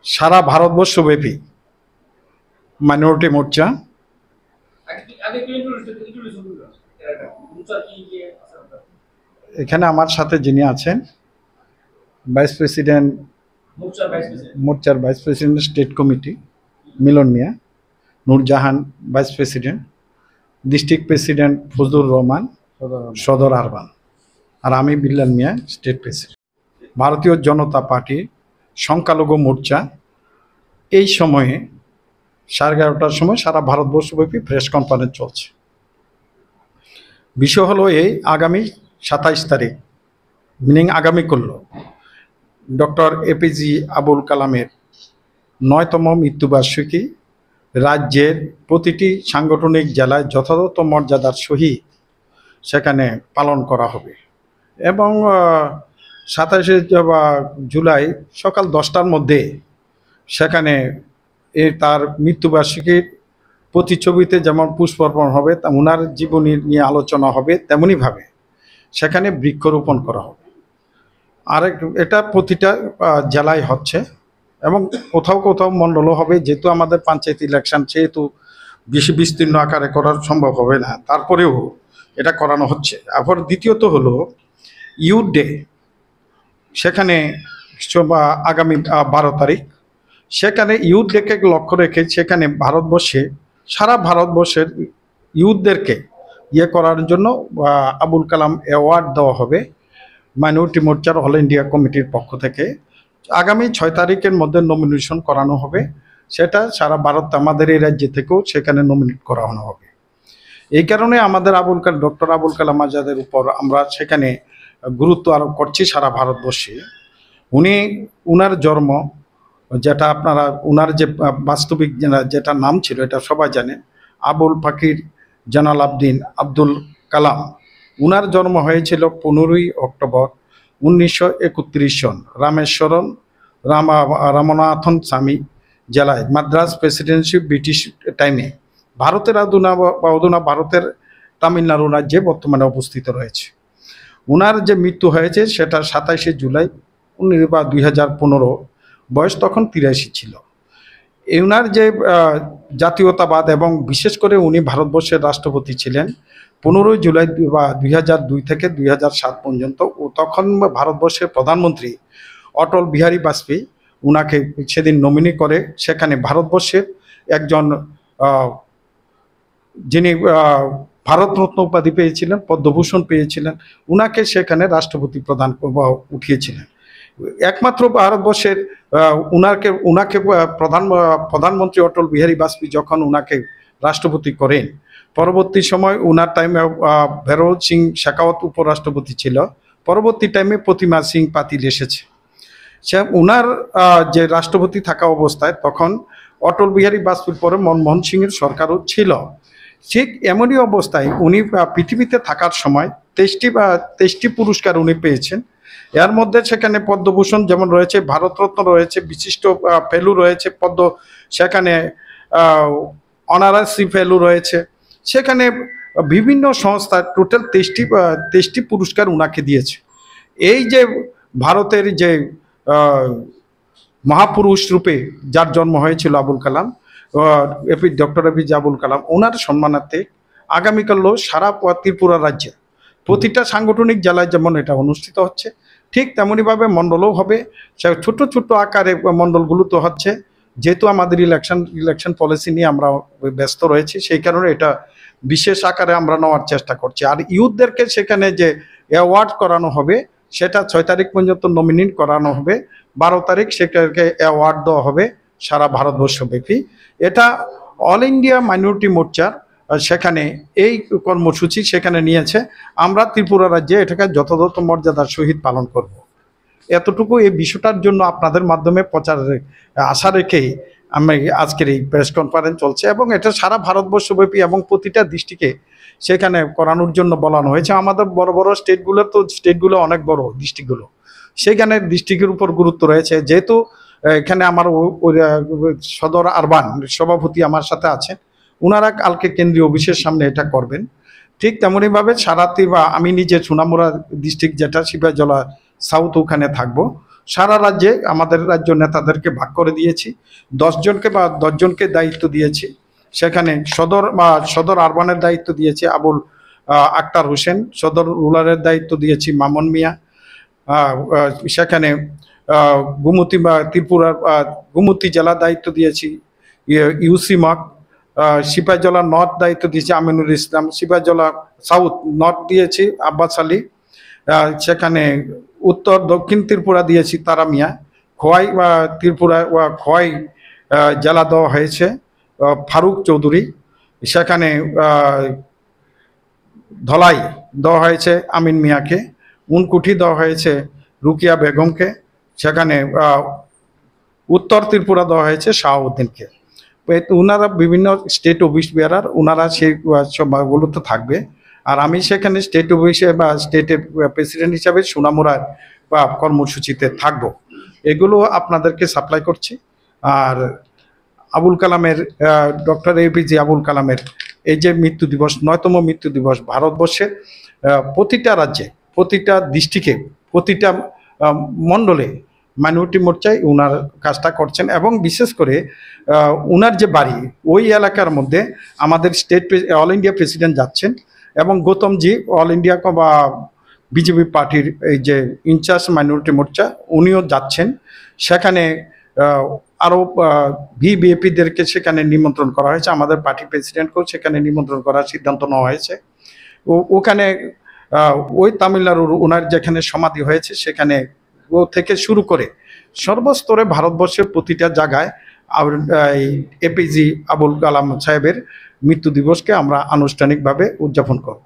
সারা ভারতবর্ষব্যাপী minority মোর্চা এখানে আমার সাথে যিনি আছেন ভাইস প্রেসিডেন্ট মোর্চার vice president state committee Milan Mia, Nurjahan vice president, district president Fazlur Rahman সদর আরবান, আর আমি বিল্লাল মিয়া স্টেট প্রেসিডেন্ট। ভারতীয় জনতা পার্টি সংখ্যালঘু মোর্চা এই সময়ে 11:30টার সময় সারা ভারতবর্ষব্যাপী প্রেস কনফারেন্স চলছে। বিষয় হলো এই আগামী 27 তারিখ মিনিং আগামী করল ডক্টর এপিজে আবুল কালামের 9তম মৃত্যুবার্ষিকী রাজ্যের প্রতিটি সাংগঠনিক জেলায় যথাযথ মর্যাদার সহিত সেখানে পালন করা হবে এবং 27শে জুলাই সকাল 10টার মধ্যে সেখানে তার মৃত্যুবার্ষিকীর প্রতিছবিতে যেমন পুষ্পার্পণ হবে, ওনার জীবনী নিয়ে আলোচনা হবে, তেমনইভাবে সেখানে বৃক্ষরোপণ করা হবে। আরেক এটা প্রতিটা জেলায় হচ্ছে এবং কোথাও কোথাও মণ্ডলও হবে, যেহেতু আমাদের পঞ্চায়েত ইলেকশন, সেহেতু বেশি বিস্তীর্ণ আকারে করা সম্ভব হবে না, তারপরেও এটা করানো হচ্ছে। আবার দ্বিতীয়ত হলো ইউথ ডে, সেখানে আগামী 12 তারিখ সেখানে ইউথ ডেকে লক্ষ্য রেখে সেখানে সারা ভারতবর্ষের ইউথদেরকে করার জন্য আবুল কালাম অ্যাওয়ার্ড দেওয়া হবে মাইনরিটি মোর্চার অল ইন্ডিয়া কমিটির পক্ষ থেকে। আগামী 6 তারিখের মধ্যে নমিনেশন করানো হবে, সেটা সারা ভারত আমাদের এই রাজ্য থেকেও সেখানে নমিনেট করানো হবে। এই কারণে আমাদের ডক্টর আবুল কালাম আজাদের উপর আমরা সেখানে গুরুত্ব আরোপ করছি সারা ভারতবর্ষে। উনার জন্ম, যেটা আপনারা উনার যে বাস্তবিক যেটা নাম ছিল এটা সবাই জানে, আবুল পাকির জালাল উদ্দিন আব্দুল কালাম। উনার জন্ম হয়েছিল 15ই অক্টোবর 1931 সন রামেশ্বরম রামনাথন স্বামী জেলায়, মাদ্রাজ প্রেসিডেন্সি ব্রিটিশ টাইমে ভারতের অধুনা ভারতের তামিলনাড়ু রাজ্যে বর্তমানে অবস্থিত রয়েছে। উনার যে মৃত্যু হয়েছে সেটা 27শে জুলাই 2015, বয়স তখন 83 ছিল। উনার যে জাতীয়তাবাদ এবং বিশেষ করে উনি ভারতবর্ষের রাষ্ট্রপতি ছিলেন 15 জুলাই 2002 থেকে 2007 পর্যন্ত। ও তখন ভারতবর্ষের প্রধানমন্ত্রী অটল বিহারী বাজপেয়ী উনাকে সেদিন নমিনি করে সেখানে ভারতবর্ষের একজন যিনি ভারতরত্ন উপাধি পেয়েছিলেন, পদ্মভূষণ পেয়েছিলেন, উনাকে সেখানে রাষ্ট্রপতি প্রদান উঠিয়েছিলেন। একমাত্র ভারতবর্ষের উনাকে প্রধানমন্ত্রী অটল বিহারী বাজপেয়ী যখন উনাকে রাষ্ট্রপতি করেন, পরবর্তী সময় উনার টাইমে ভেরোজ সিং শেখাওয়াত উপরাষ্ট্রপতি ছিল, পরবর্তী টাইমে প্রতিমা সিং পাতিল এসেছে। সে উনার যে রাষ্ট্রপতি থাকা অবস্থায় তখন অটল বিহারী বাজপেয়ীর পরে মনমোহন সিংয়ের সরকারও ছিল। ঠিক এমনই অবস্থায় উনি পৃথিবীতে থাকার সময় 23টি পুরস্কার উনি পেয়েছেন। এর মধ্যে সেখানে পদ্মভূষণ যেমন রয়েছে, ভারতরত্ন রয়েছে, বিশিষ্ট ফেলু রয়েছে, সেখানে অনারারি ফেলু রয়েছে, সেখানে বিভিন্ন সংস্থা টোটাল 23টি পুরস্কার উনাকে দিয়েছে। এই যে ভারতের যে মহাপুরুষ রূপে যার জন্ম হয়েছিল আবুল কালাম, ডক্টর এপিজে আবুল কালাম, ওনার সম্মানার্থে আগামীকালও সারা ত্রিপুরা রাজ্যে প্রতিটা সাংগঠনিক জেলায় যেমন এটা অনুষ্ঠিত হচ্ছে, ঠিক তেমনইভাবে মণ্ডলও হবে। ছোট ছোট আকারে মণ্ডলগুলো তো হচ্ছে, যেহেতু আমাদের ইলেকশন পলিসি নিয়ে আমরা ব্যস্ত রয়েছি, সেই কারণে এটা বিশেষ আকারে আমরা নেওয়ার চেষ্টা করছি। আর ইউথদেরকে সেখানে যে অ্যাওয়ার্ড করানো হবে সেটা 6 তারিখ পর্যন্ত নমিনেট করানো হবে, 12 তারিখ সেটাকে অ্যাওয়ার্ড দেওয়া হবে সারা ভারতবর্ষব্যাপী। এটা অল ইন্ডিয়া মাইনরিটি মোর্চার সেখানে এই কর্মসূচি সেখানে নিয়েছে। আমরা ত্রিপুরা রাজ্যে এটাকে যথাযথ মর্যাদার সহিত পালন করব। এতটুকু এই বিষয়টার জন্য আপনাদের মাধ্যমে প্রচারের আশা রেখেই আমি আজকের এই প্রেস কনফারেন্স চলছে এবং এটা সারা ভারতবর্ষব্যাপী এবং প্রতিটা ডিস্ট্রিক্টে সেখানে করানোর জন্য বলানো হয়েছে। আমাদের বড় বড় স্টেটগুলো অনেক বড়, ডিস্ট্রিক্টগুলো সেখানে ডিস্ট্রিক্টের উপর গুরুত্ব রয়েছে। যেহেতু এখানে আমার সদর আরবান সভাপতি আমার সাথে আছেন, ওনারা কালকে কেন্দ্রীয় অফিসের সামনে এটা করবেন। ঠিক তেমনইভাবে আমি নিজে সোনামুড়া ডিস্ট্রিক্ট যেটা সিপাহীজলা সাউথ, ওখানে থাকবো। সারা রাজ্যে আমাদের রাজ্য নেতাদেরকে ভাগ করে দিয়েছি, 10 জনকে দায়িত্ব দিয়েছি। সেখানে সদর আরবানের দায়িত্ব দিয়েছি আবুল আক্তার হোসেন, সদর রুরালের দায়িত্ব দিয়েছি মামুন মিয়া, সেখানে গুমতি জেলার দায়িত্ব দিয়েছি ইউসি মক, সিপাহীজলা নর্থ দায়িত্ব দিয়েছি আমিনুল ইসলাম, সিপাহীজলা সাউথ নর্থ দিয়েছি আব্বাস আলী, সেখানে দক্ষিণ ত্রিপুরা দিয়েছি তারা মিয়া, খোয়াই জেলা দেওয়া হয়েছে ফারুক চৌধুরী, সেখানে ধলাই দেওয়া হয়েছে আমিন মিয়াকে, উনকুঠি দেওয়া হয়েছে রুকিয়া বেগমকে, সেখানে উত্তর ত্রিপুরা দেওয়া হয়েছে শাহাবুদ্দিনকে। ওনারা বিভিন্ন স্টেট অফিস বেয়ারার, ওনারা সেই সবগুলোতে থাকবে। আর আমি সেখানে স্টেট অফিসে বা স্টেটের প্রেসিডেন্ট হিসাবে সোনামুড়ার বা কর্মসূচিতে থাকব। এগুলো আপনাদেরকে সাপ্লাই করছি। আর আবুল কালামের, ডক্টর এপিজে আবুল কালামের এই যে মৃত্যু দিবস, 9তম মৃত্যু দিবস, ভারতবর্ষের প্রতিটা রাজ্যে, প্রতিটা ডিস্ট্রিক্টে, প্রতিটা মণ্ডলে মাইনরিটি মোর্চায় ওনার কাজটা করছেন। এবং বিশেষ করে ওনার যে বাড়ি, ওই এলাকার মধ্যে আমাদের অল ইন্ডিয়া প্রেসিডেন্ট যাচ্ছেন, এবং গৌতমজি অল ইন্ডিয়া বা বিজেপি পার্টির এই যে ইনচার্জ মাইনরিটি মোর্চা, উনিও যাচ্ছেন। সেখানে আরও ভিভিআইপিদেরকে সেখানে নিমন্ত্রণ করা হয়েছে, আমাদের পার্টি প্রেসিডেন্টকেও সেখানে নিমন্ত্রণ করার সিদ্ধান্ত নেওয়া হয়েছে। ওখানে ওই তামিলনাড়ুর ওনার যেখানে সমাধি হয়েছে, সেখানে ও থেকে শুরু করে সর্বস্তরে ভারতবর্ষের প্রতিটা জায়গায় এপিজে আবুল কালাম সাহেবের মৃত্যু দিবসকে আমরা আনুষ্ঠানিকভাবে উদযাপন করব।